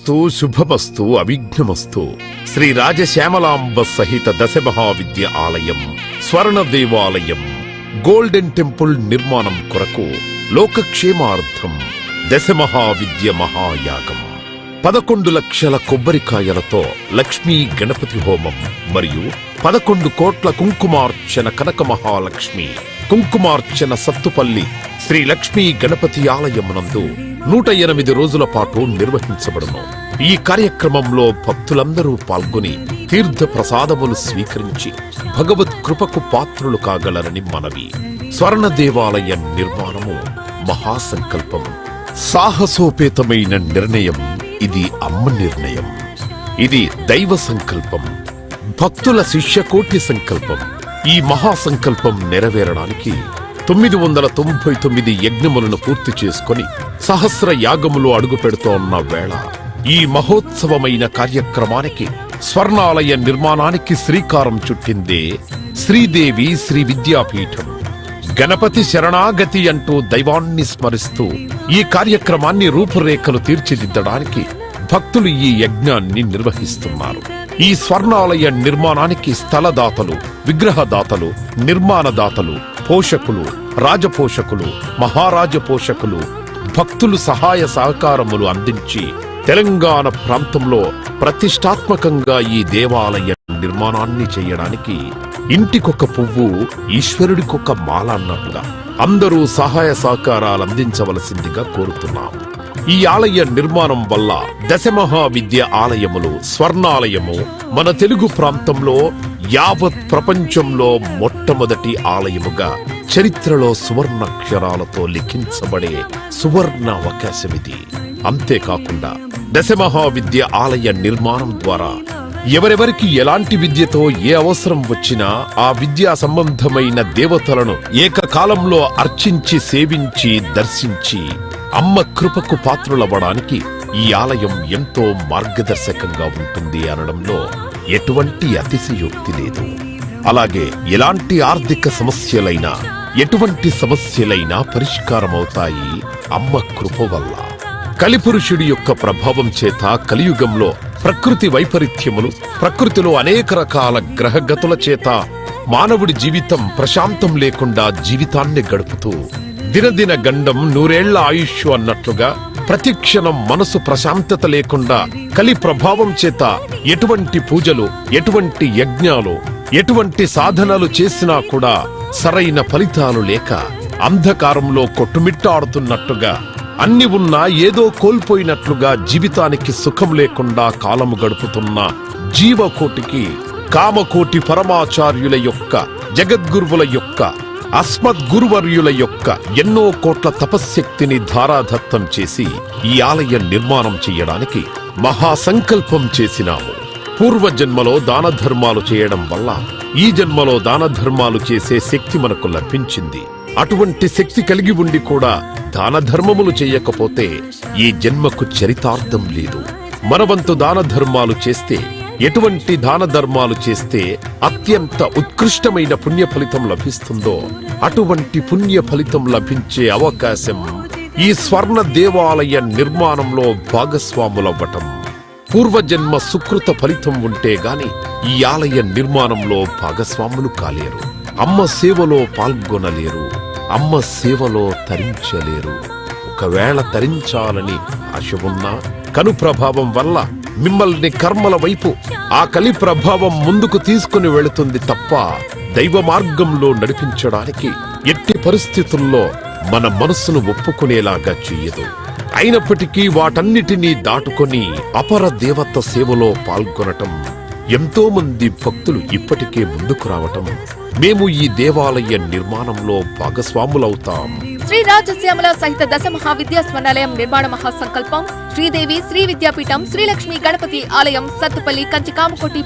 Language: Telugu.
శుభమస్తు శుభమస్తు అవిఘ్నమస్తు. శ్రీ రాజశ్యామలాంబ సహిత దశమహావిద్య ఆలయం స్వర్ణ దేవాలయం గోల్డెన్ టెంపుల్ నిర్మాణం కొరకు లోకక్షేమార్థం దశమహావిద్య మహాయాగం 11 లక్షల కొబ్బరికాయలతో లక్ష్మీ గణపతి హోమం మరియు 11 కోట్ల కుంకుమార్చన కనక మహాలక్ష్మి కుంకుమార్చన సత్తుపల్లి శ్రీ లక్ష్మీ గణపతి ఆలయమునందు 108 రోజుల పాటు నిర్వహించబడును. ఈ కార్యక్రమంలో భక్తులందరూ పాల్గొని తీర్థ ప్రసాదములు స్వీకరించి భగవత్ కృపకు పాత్రులు కాగలరని మనవి. స్వర్ణ దేవాలయ నిర్మాణము మహాసంకల్పం, సాహసోపేతమైన నిర్ణయం. ఇది అమ్మ నిర్ణయం, ఇది దైవ సంకల్పం, భక్తుల శిష్యకోటి సంకల్పం. ఈ మహాసంకల్పం నెరవేరడానికి 999 యజ్ఞములను పూర్తి చేసుకుని సహస్ర యాగములు అడుగు పెడుతోన్న వేళ ఈ మహోత్సవమైన కార్యక్రమానికి స్వర్ణాలయ నిర్మాణానికి శ్రీకారం చుట్టిందే శ్రీదేవి శ్రీ విద్యాపీఠం. గణపతి శరణాగతి అంటూ దైవాన్ని స్మరిస్తూ ఈ కార్యక్రమాన్ని రూపురేఖలు తీర్చిదిద్దడానికి భక్తులు ఈ యజ్ఞాన్ని నిర్వహిస్తున్నారు. ఈ స్వర్ణాలయ నిర్మాణానికి స్థలదాతలు, విగ్రహదాతలు, నిర్మాణదాతలు, పోషకులు, రాజపోషకులు, మహారాజ పోషకులు, భక్తులు సహాయ సహకారములు అందించి తెలంగాణ ప్రాంతంలో ప్రతిష్టాత్మకంగా ఈ దేవాలయ నిర్మాణాన్ని చేయడానికి ఇంటికొక పువ్వు ఈశ్వరుడికొక మాల అన్నట్టుగా అందరూ సహాయ సహకారాలు అందించవలసిందిగా కోరుతున్నాం. ఈ ఆలయ నిర్మాణం వల్ల దశమహావిద్య ఆలయములు స్వర్ణాలయము మన తెలుగు ప్రాంతంలో యావత్ ప్రపంచంలో మొట్టమొదటి ఆలయముగా చరిత్రలో సువర్ణాక్షరాలతో లిఖించబడే సువర్ణ అవకాశమిది. అంతేకాకుండా దశమహావిద్య ఆలయ నిర్మాణం ద్వారా ఎవరెవరికి ఎలాంటి విద్యతో ఏ అవసరం వచ్చినా ఆ విద్యా సంబంధమైన దేవతలను ఏకకాలంలో అర్చించి సేవించి దర్శించి అమ్మ కృపకు పాత్రులవ్వడానికి ఈ ఆలయం ఎంతో మార్గదర్శకంగా ఉంటుంది అనడంలో ఎటువంటి అతిశయోక్తి లేదు. అలాగే ఎలాంటి ఆర్థిక సమస్యలైనా ఎటువంటి సమస్యలైనా పరిష్కారమవుతాయి అమ్మ కృప వల్ల. కలిపురుషుడి యొక్క ప్రభావం చేత కలియుగంలో ప్రకృతి వైపరీత్యములు, ప్రకృతిలో అనేక రకాల గ్రహగతుల చేత మానవుడి జీవితం ప్రశాంతం లేకుండా జీవితాన్ని గడుపుతూ దినదిన గండం 100 ఏళ్ల ఆయుష్ అన్నట్లుగా ప్రతిక్షణం మనసు ప్రశాంతత లేకుండా కలి ప్రభావం చేత ఎటువంటి పూజలు, ఎటువంటి యజ్ఞాలు, ఎటువంటి సాధనలు చేసినా కూడా సరైన ఫలితాలు లేక అంధకారంలో కొట్టుమిట్టాడుతున్నట్టుగా అన్ని ఉన్నా ఏదో కోల్పోయినట్లుగా జీవితానికి సుఖం లేకుండా కాలము గడుపుతున్న జీవకోటికి కామకోటి పరమాచార్యుల యొక్క, జగద్గురువుల యొక్క, అస్మద్గురువర్యుల యొక్క ఎన్నో కోట్ల తపశ్శక్తిని ధారాధత్తం చేసి ఈ ఆలయ నిర్మాణం చెయ్యడానికి మహాసంకల్పం చేసినాము. పూర్వజన్మలో దాన ధర్మాలు చేయడం వల్ల ఈ జన్మలో దాన ధర్మాలు చేసే శక్తి మనకు లభించింది. అటువంటి శక్తి కలిగి ఉండి కూడా దాన ధర్మములు చేయకపోతే ఈ జన్మకు చరితార్థం లేదు. మనవంతు దాన ధర్మాలు చేస్తే, ఎటువంటి దాన ధర్మాలు చేస్తే అత్యంత ఉత్కృష్టమైన పుణ్య ఫలితం లభిస్తుందో అటువంటి పుణ్య ఫలితం లభించే అవకాశం ఈ స్వర్ణ దేవాలయ నిర్మాణంలో భాగస్వాములవ్వటం. పూర్వజన్మ సుకృత ఫలితం ఉంటే గాని ఈ ఆలయ నిర్మాణంలో భాగస్వాములు కాలేరు, అమ్మ సేవలో పాల్గొనలేరు, అమ్మ సేవలో తరించలేరు. ఒకవేళ తరించాలని ఆశ ఉన్నా కను ప్రభావం వల్ల మిమ్మల్ని కర్మల వైపు ఆ కలి ప్రభావం ముందుకు తీసుకుని వెళుతుంది తప్ప దైవ మార్గంలో నడిపించడానికి ఎట్టి పరిస్థితుల్లో మన మనస్సును ఒప్పుకునేలాగా చెయ్యదు. అయినప్పటికీ వాటన్నిటినీ దాటుకొని అపర దేవత సేవలో పాల్గొనటం, ఎంతో మంది భక్తులు ఇప్పటికే ముందుకు రావటం, మేము ఈ దేవాలయ నిర్మాణంలో భాగస్వాములవుతాం. శ్రీ రాజశ్యామల సహిత దశమహావిద్యా స్వర్ణాలయం నిర్మాణ మహాసంకల్పం శ్రీదేవి శ్రీ విద్యాపీఠం శ్రీ లక్ష్మీ గణపతి ఆలయం సత్తుపల్లి కంచి కామకోటి